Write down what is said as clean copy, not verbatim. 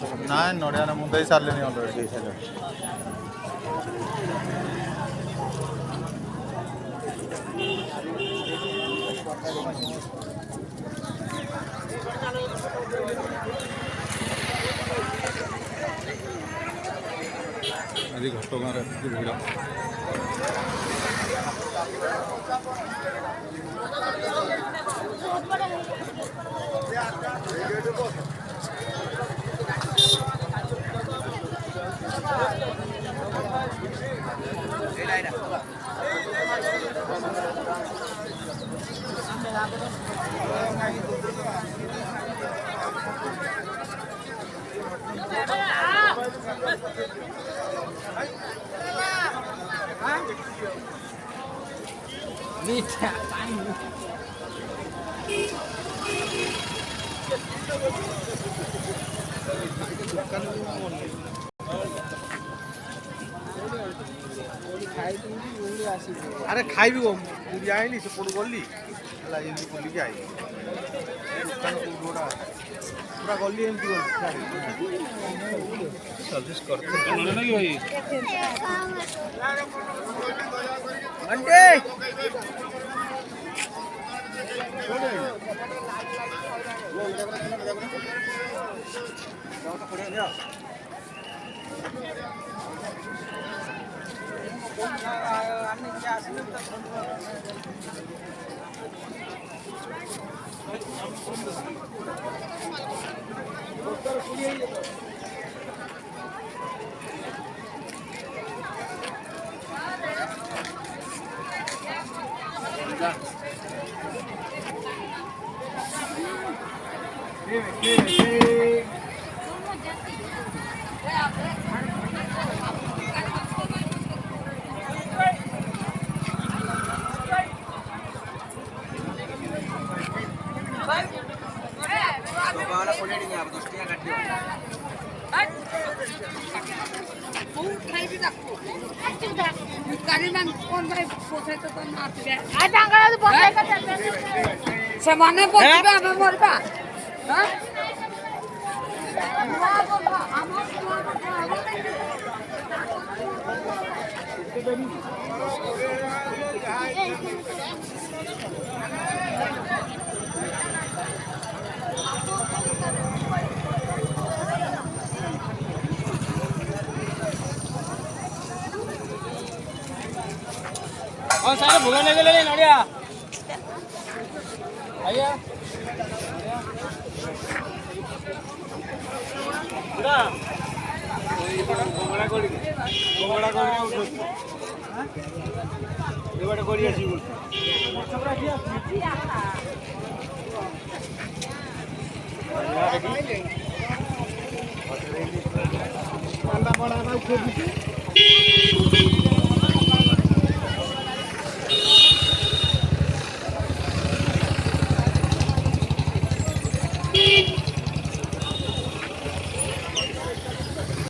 ନା ନଡ଼ିଆ ମୁଁ ଦେଇ ସାରିଲିଣି ଅଲରେଡ଼ି। ଆଜି ଘଟଗାଁରେ ଭିଡ଼। अरे खाइबी को पूरी आइली से पड़ गली हला एमती बुलिक आइली दुकान पूरा पूरा गली एमती सर्विस करते ना कि भाई अंडे ସେମାନେ ବସିବେ ଆମେ ମରିବା। और सारे भूगोल लेके ले नड़िया आइए पूरा गोबड़ा कोड़ी उठो ये बड़ा कोड़ी आसी बोल सबरा किया अंडा बड़ा ना उठो